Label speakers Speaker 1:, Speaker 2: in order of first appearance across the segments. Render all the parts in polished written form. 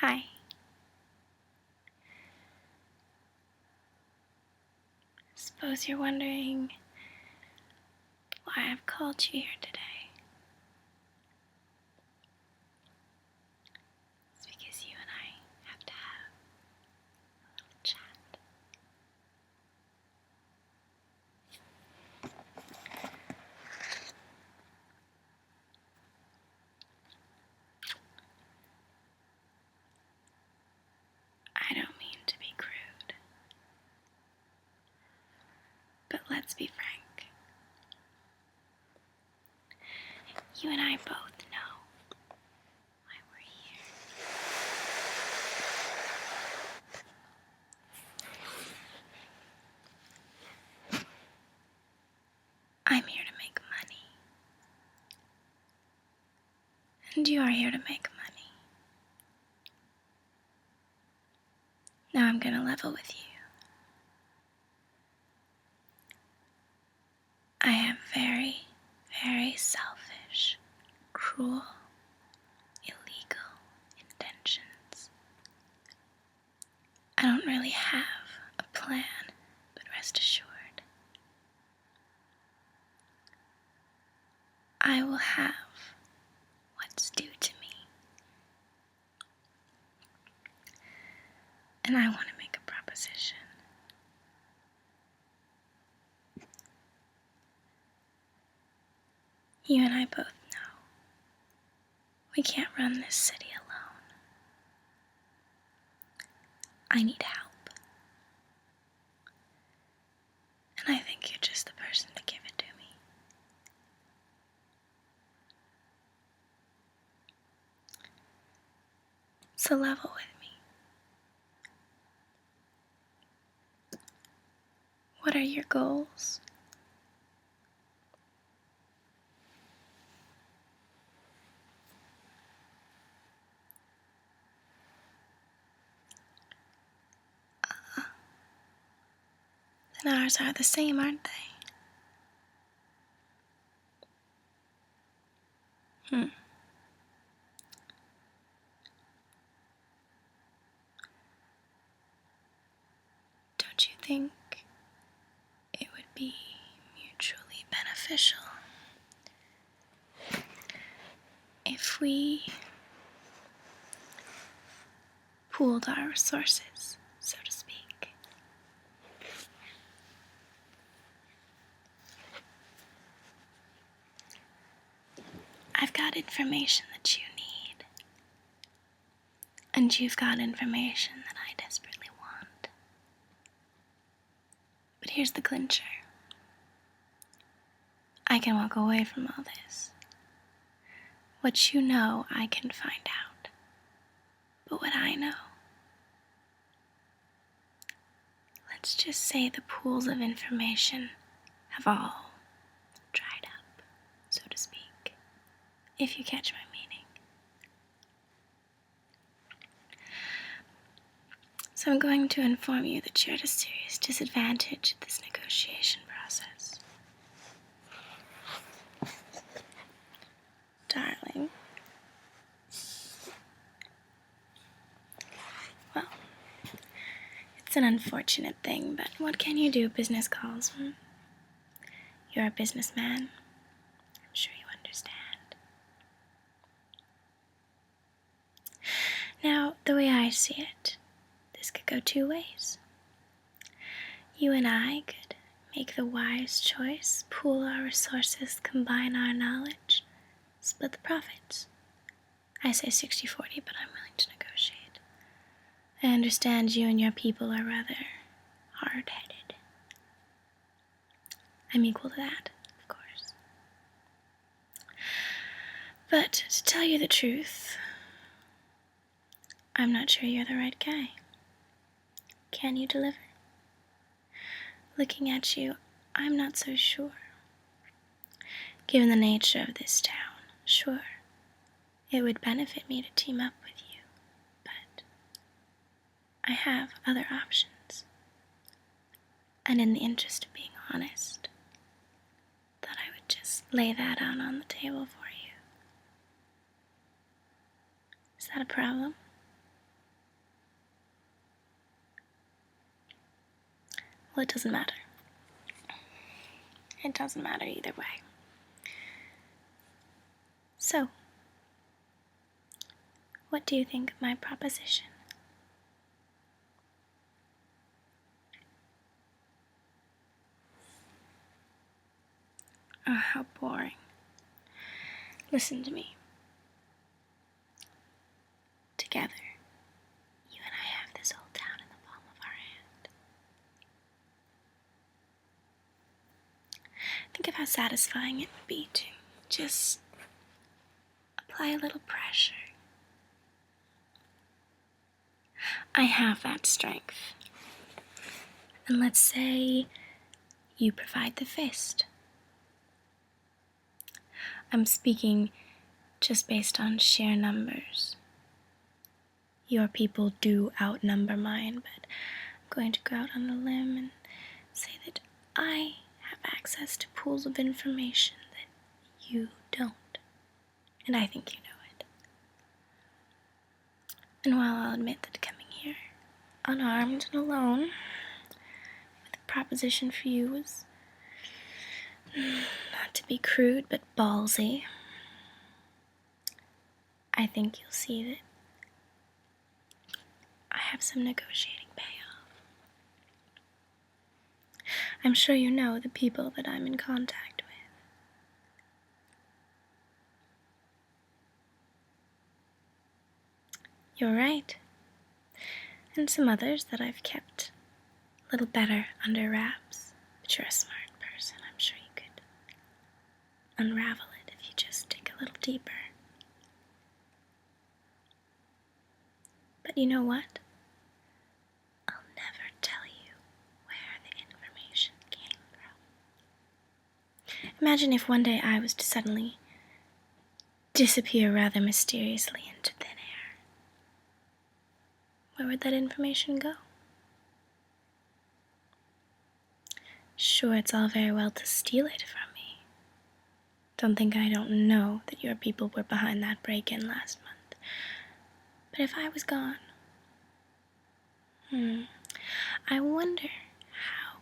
Speaker 1: Hi. Suppose you're wondering why I've called you here today. It's because you and I have to have a little chat. I don't mean to be crude, but let's be frank. You and I both know why we're here. I'm here to make money. And you are here to make money. Now I'm gonna level with you. I have very, very selfish, cruel, illegal intentions. I don't really have a plan, but rest assured, I will have what's due to me. And I want to make a proposition. You and I both know we can't run this city alone. I need help. And I think you're just the person to give it to me. So level with me. What are your goals? Then ours are the same, aren't they? Don't you think it would be mutually beneficial if we pooled our resources, so to speak? I've got information that you need, and you've got information that I desperately want. But here's the clincher. I can walk away from all this. What you know, I can find out. But what I know, let's just say the pools of information have all dried up, so to speak, if you catch my meaning. So I'm going to inform you that you're at a serious disadvantage at this negotiation process. Darling. Well, it's an unfortunate thing, but what can you do? Business calls. You're a businessman. I'm sure you understand. Now, the way I see it, this could go two ways. You and I could make the wise choice, pool our resources, combine our knowledge, split the profits. I say 60-40, but I'm willing to negotiate. I understand you and your people are rather hard-headed. I'm equal to that, of course. But to tell you the truth, I'm not sure you're the right guy. Can you deliver? Looking at you, I'm not so sure. Given the nature of this town, sure, it would benefit me to team up with you, but I have other options. And in the interest of being honest, thought I would just lay that out on the table for you. Is that a problem? Well, it doesn't matter. It doesn't matter either way. So, what do you think of my proposition? Oh, how boring. Listen to me. Together, you and I have this whole town in the palm of our hand. Think of how satisfying it would be to just apply a little pressure. I have that strength. And let's say you provide the fist. I'm speaking just based on sheer numbers. Your people do outnumber mine, but I'm going to go out on a limb and say that I have access to pools of information that you don't. And I think you know it. And while I'll admit that coming here, unarmed and alone, with a proposition for you was not to be crude, but ballsy, I think you'll see that I have some negotiating payoff. I'm sure you know the people that I'm in contact with. You're right. And some others that I've kept a little better under wraps. But you're a smart person. I'm sure you could unravel it if you just dig a little deeper. But you know what? I'll never tell you where the information came from. Imagine if one day I was to suddenly disappear rather mysteriously into thin air. Where would that information go? Sure, it's all very well to steal it from me. Don't think I don't know that your people were behind that break-in last month. But if I was gone, I wonder how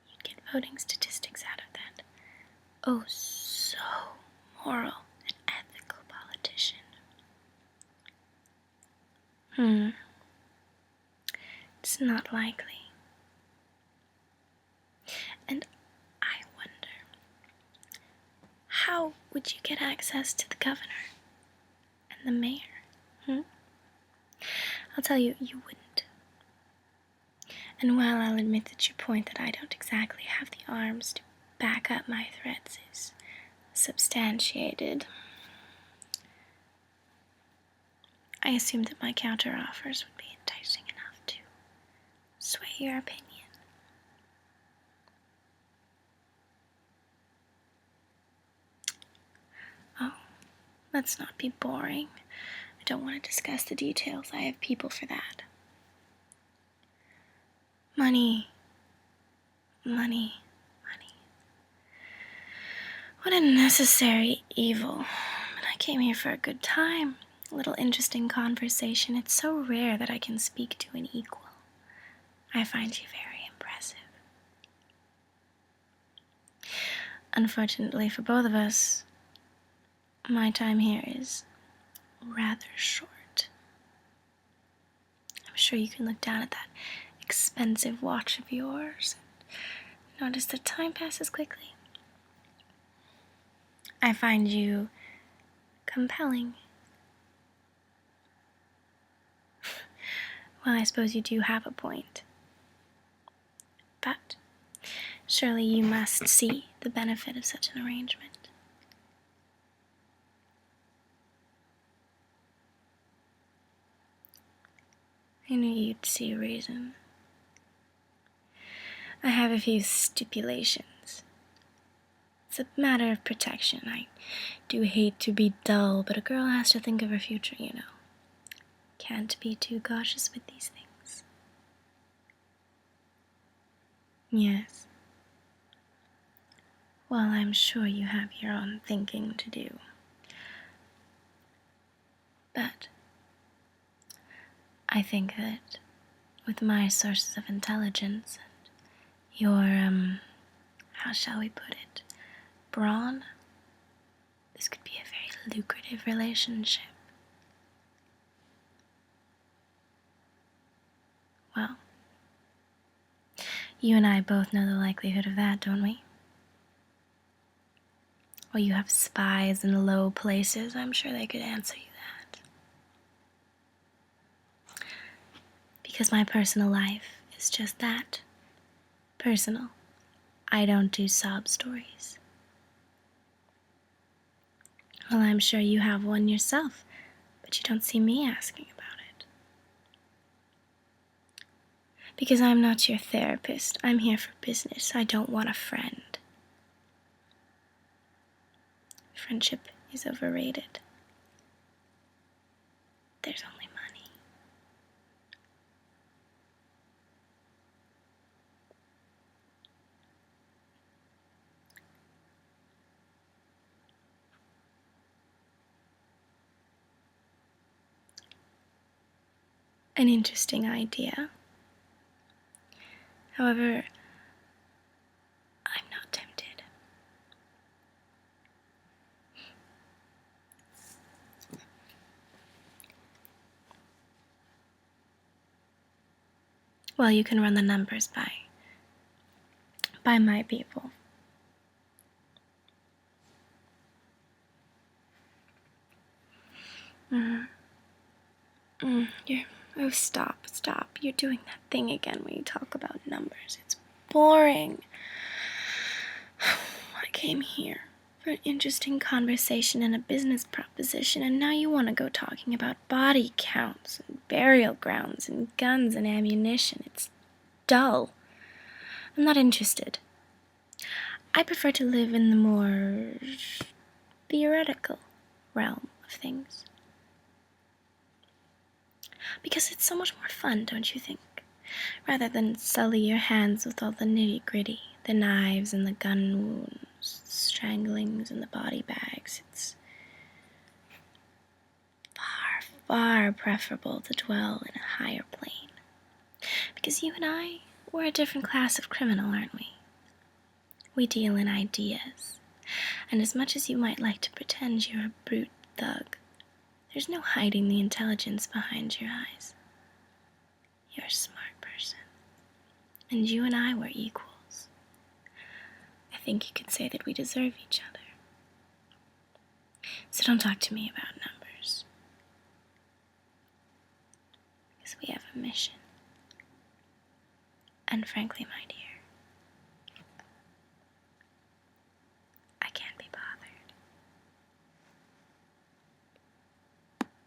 Speaker 1: you'd get voting statistics out of that. Oh, so moral and ethical politician. It's not likely. And I wonder, how would you get access to the governor and the mayor? I'll tell you, you wouldn't. And while I'll admit that your point that I don't exactly have the arms to back up my threats is substantiated, I assume that my counter-offers would be enticing enough to sway your opinion. Oh, let's not be boring. I don't want to discuss the details. I have people for that. Money. Money. Money. What a necessary evil. But I came here for a good time. A little interesting conversation. It's so rare that I can speak to an equal. I find you very impressive. Unfortunately for both of us, my time here is rather short. I'm sure you can look down at that expensive watch of yours and notice that time passes quickly. I find you compelling. Well, I suppose you do have a point. But surely you must see the benefit of such an arrangement. I knew you'd see a reason. I have a few stipulations. It's a matter of protection. I do hate to be dull, but a girl has to think of her future, you know. Can't be too cautious with these things. Yes. Well, I'm sure you have your own thinking to do. But I think that with my sources of intelligence and your, how shall we put it, brawn. This could be a very lucrative relationship. Well, you and I both know the likelihood of that, don't we? Well, you have spies in low places. I'm sure they could answer you that. Because my personal life is just that. Personal. I don't do sob stories. Well, I'm sure you have one yourself, but you don't see me asking about it. Because I'm not your therapist. I'm here for business. I don't want a friend. Friendship is overrated. There's only money. An interesting idea. However, I'm not tempted. Well, you can run the numbers by my people. Oh, stop. You're doing that thing again when you talk about numbers. It's boring. I came here for an interesting conversation and a business proposition, and now you want to go talking about body counts and burial grounds and guns and ammunition. It's dull. I'm not interested. I prefer to live in the more theoretical realm of things. Because it's so much more fun, don't you think? Rather than sully your hands with all the nitty-gritty, the knives and the gun wounds, the stranglings and the body bags. It's far, far preferable to dwell in a higher plane. Because you and I, we're a different class of criminal, aren't we? We deal in ideas. And as much as you might like to pretend you're a brute thug, there's no hiding the intelligence behind your eyes. You're a smart person. And you and I were equals. I think you could say that we deserve each other. So don't talk to me about numbers. Because we have a mission. And frankly, my dear,